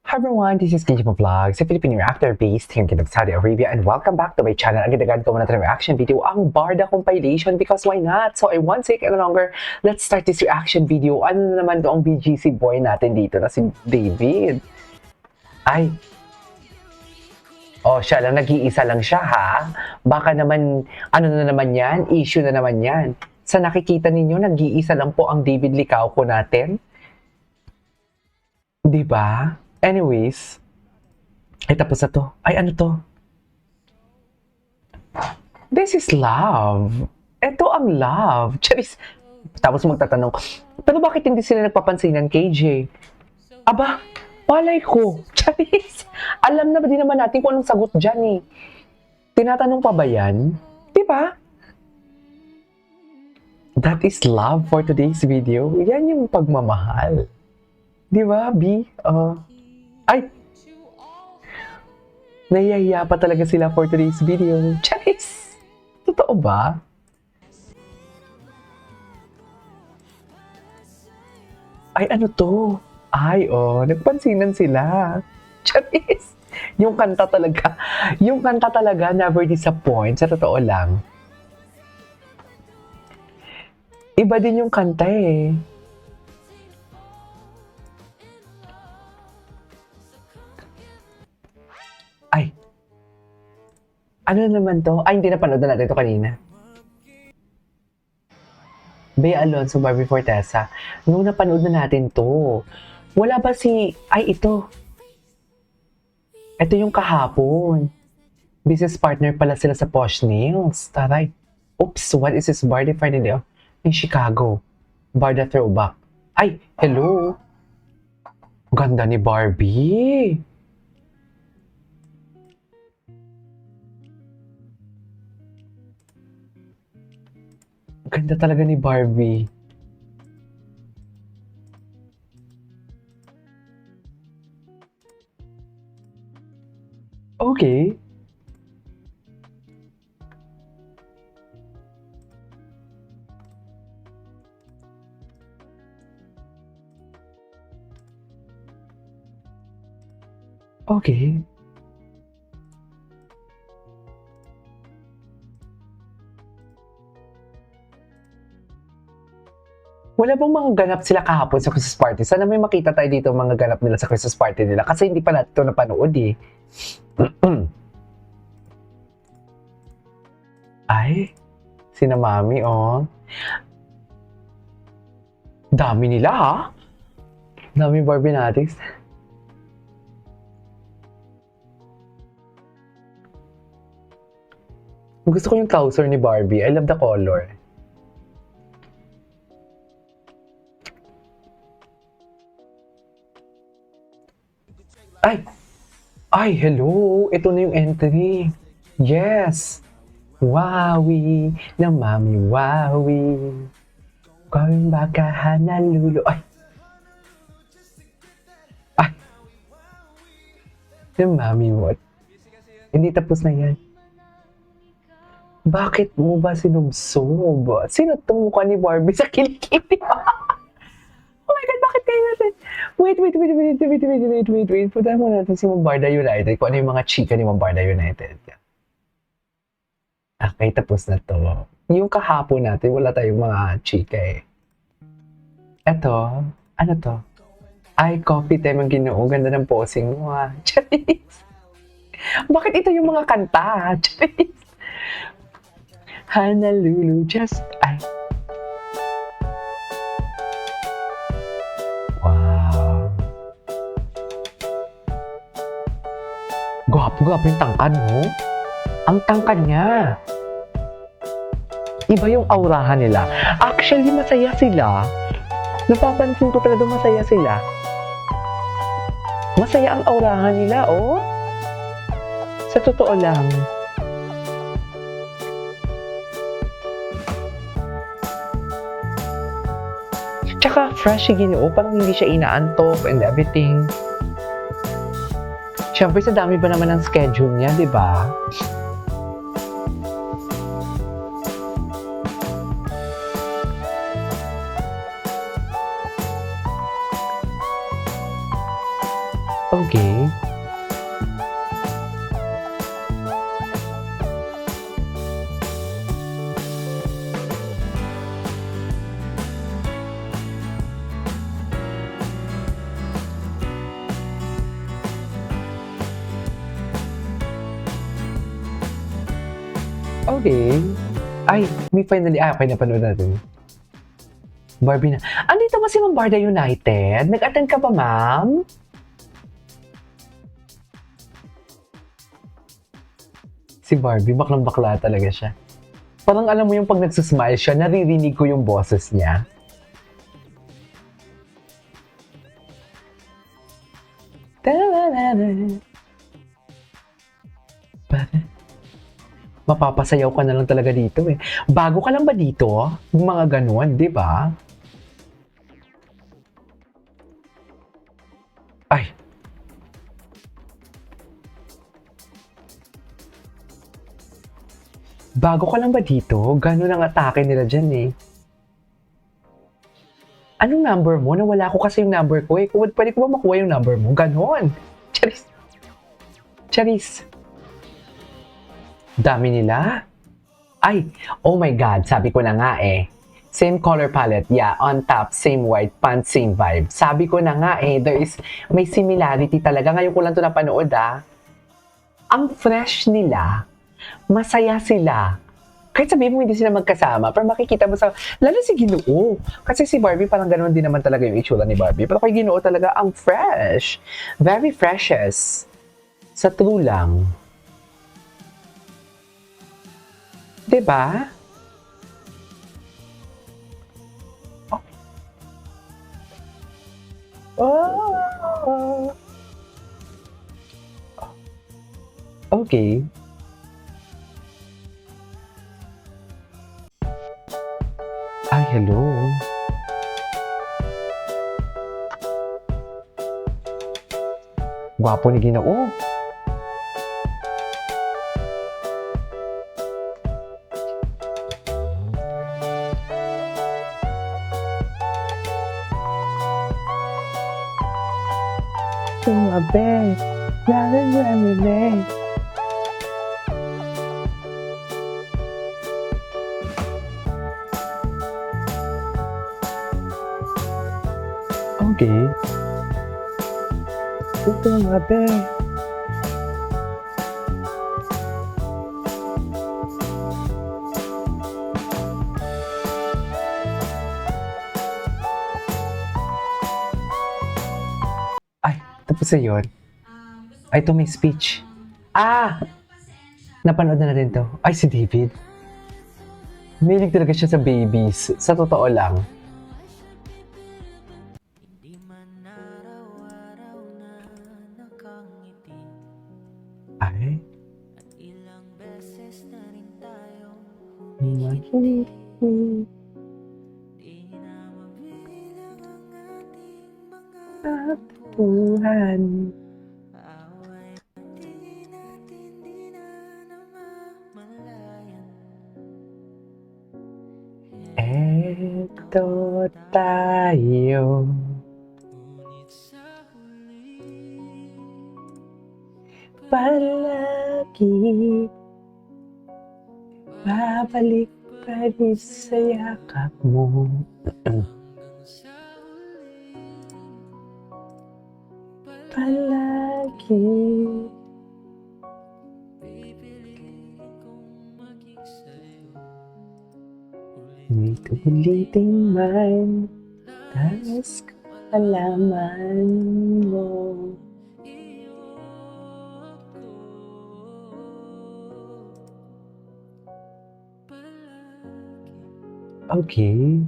Hi everyone, this is Kenji Vlogs, a Filipino reactor based here in Saudi Arabia, and welcome back to my channel. Agad-agad ko muna ito reaction video, ang Barda compilation, because why not? So I won't take any longer, let's start this reaction video. Ano na naman to ang BGC boy natin dito na si David? Ay, oh, siya lang, nag-iisa lang siya ha? Baka naman, ano na naman yan? Issue na naman yan. Sa nakikita ninyo, nag-iisa lang po ang David Licauco natin. Diba? Anyways, ay tapos na to. Ay ano to? This is love. Ito ang love. Charis. Tapos magtatanong, pero bakit hindi sila nagpapansinan, KJ? Aba, palay ko. Charis. Alam na ba din naman natin kung anong sagot dyan eh. Tinatanong pa ba yan? Diba? That is love for today's video. Yan yung pagmamahal. Diba, B? Ay! Nahihiya pa talaga sila for today's video. Charis! Totoo ba? Ay, ano to? Ay, nagpansinan sila. Charis! Yung kanta talaga never disappoint. Sa totoo lang. Iba din yung kanta eh. Ay, ano naman to? Ay, hindi napanood na natin ito kanina. Bea Alonzo, Barbie Fortesa. Nung napanood na natin to, wala ba si... Ay, ito. Ito yung kahapon. Business partner pala sila sa Posh Nails. Taray. Oops, what is this Barbie Friday day? In Chicago. Barda Throwback. Ay, hello. Ganda ni Barbie. Ganda talaga ni Barbie. Okay. Okay. Wala bang mga ganap sila kahapon sa Christmas party? Sana may makita tayo dito mga ganap nila sa Christmas party nila. Kasi hindi pa natin ito napanood eh. Ay, sina Mami oh. Dami nila ha? Dami Barbie Natics. Gusto ko yung trouser ni Barbie. I love the color. Ay! Ay, hello! Ito na yung entry. Yes! Wowie! Na Mami Wowie! Going back ka Honolulu. Ay! Ay! Na Mami what? Hindi tapos na yan. Bakit mo ba sinubsob? Sino itong mukha ni Barbie sa kilikili? Oh my God, bakit kayo natin? Wait. Punta mo natin si Bombarda United. Kung ano yung mga chika ni Bombarda United. Okay, tapos na to. Yung kahapon natin, wala tayong mga chika eh. Eto, ano to? Ay, coffee time ang Ginoo. Ganda ng posing mo ha. Charis! Bakit ito yung mga kanta? Charis! Honolulu, just... Ay. Gwapo yung tangkad mo. Ang tangkad niya. Iba yung aurahan nila. Actually, masaya sila. Napapansin ko talaga masaya sila. Masaya ang aurahan nila, oh. Sa totoo lang. Tsaka fresh si Ginoo. Parang hindi siya inaantok and everything. Siyempre, sa dami ba naman ang schedule niya, di ba? Okay. Okay. Ay, may finally, okay, napanood natin. Barbie na. Andito ba si Mambarda United? Nag-attend ka ba, ma'am? Si Barbie, baklang-bakla talaga siya. Parang alam mo yung pag nagsusmile siya, naririnig ko yung boses niya. Mapapasayaw ka na lang talaga dito eh. Bago ka lang ba dito? Yung mga ganun, di ba? Ay. Bago ka lang ba dito? Ganun ang atake nila dyan eh. Anong number mo? Nawala ko kasi yung number ko eh. Pwede ko ba makuha yung number mo? Ganon. Charis. Charis. Dami nila. Ay, oh my God, sabi ko na nga eh. Same color palette, yeah, on top, same white pants, same vibe. Sabi ko na nga eh, may similarity talaga. Ngayon ko lang ito napanood ah. Ang fresh nila, masaya sila. Kahit sabihin mo hindi sila magkasama, pero makikita mo sa, lalo si Ginoo. Kasi si Barbie parang ganoon din naman talaga yung itsura ni Barbie. Pero kay Ginoo talaga, ang fresh. Very freshest. Sa true lang. Diba? Oh. Okay. Ay, hello. Gwapo ni Ginoo. Tumabi, lalamig. Okay. Tumabi. Ay, tapos na yun. Ay, ito may speech. Ah! Napanood na natin to. Ay, si David. Mahilig talaga siya sa babies. Sa totoo lang. Ay. Tuhan. Eto tayo. Palagi babalik pa rin sa yakap mo. Palagi ulit-ulitin man, talas kaalaman mo. Okay.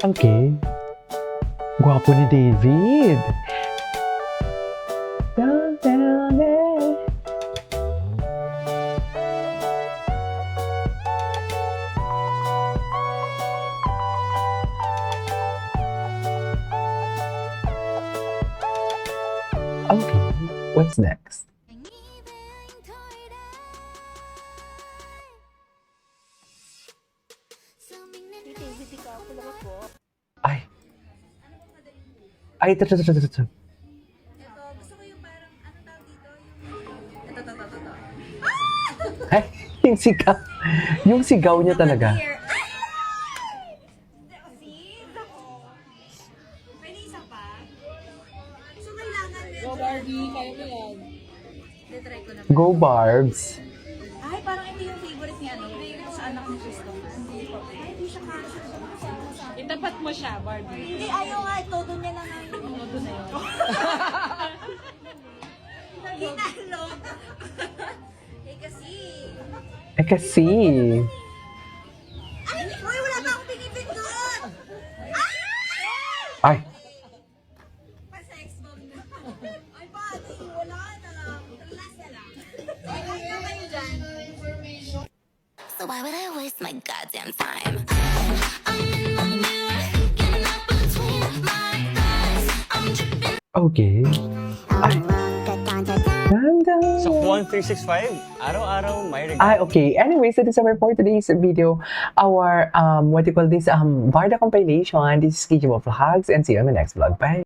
Okay. Gwapo ni David. Okay, what's next? Ay. Ay, ito. Gusto ko yung parang, ano tawag dito? Ito. Ay, yung sigaw. Yung sigaw niya talaga. Here. See? Pwede isa pa? So, kailangan Go Barbie, kaya mo yan. try ko na. Go, Barbs. Ay, parang ito yung favorite ni ano, sa anak ni Crystal. Ay, hindi siya kasha. Itapat mo siya, Barbie. Hindi, ayaw nga. Todo niya na nga yun. Todo na yun. Ginalo. Eh, kasi. Eh kasi, Ay, uy, wala pa akong pinipindot. ay, Pa-sex bomb na. Ay, pati, wala na lang. Last na lang. Ay, ayaw kayo dyan. So why would I waste my goddamn time? I'm in my mirror, looking up between my thighs. I'm dripping. okay. Ay, ganda. Sa Juan 365, araw-araw may regalo. Ay, okay. Anyways, that is our for today's video. Our, what do you call this? Barda compilation. This is Kijibo Vlogs and see you on the next vlog. Bye.